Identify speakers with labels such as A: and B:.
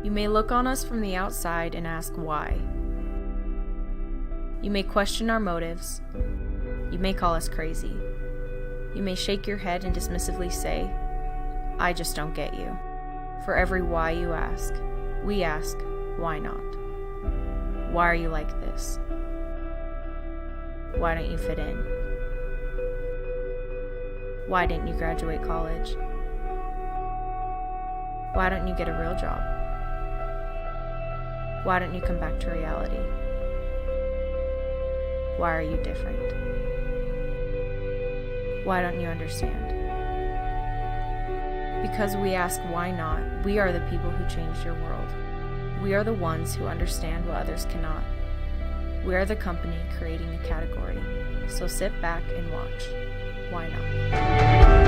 A: You may look on us from the outside and ask why. You may question our motives. You may call us crazy. You may shake your head and dismissively say, I just don't get you. For every why you ask, we ask, why not? Why are you like this? Why don't you fit in? Why didn't you graduate college? Why don't you get a real job? Why don't you come back to reality? Why are you different? Why don't you understand? Because we ask why not, we are the people who changed your world. We are the ones who understand what others cannot. We are the company creating a category. So sit back and watch. Why not?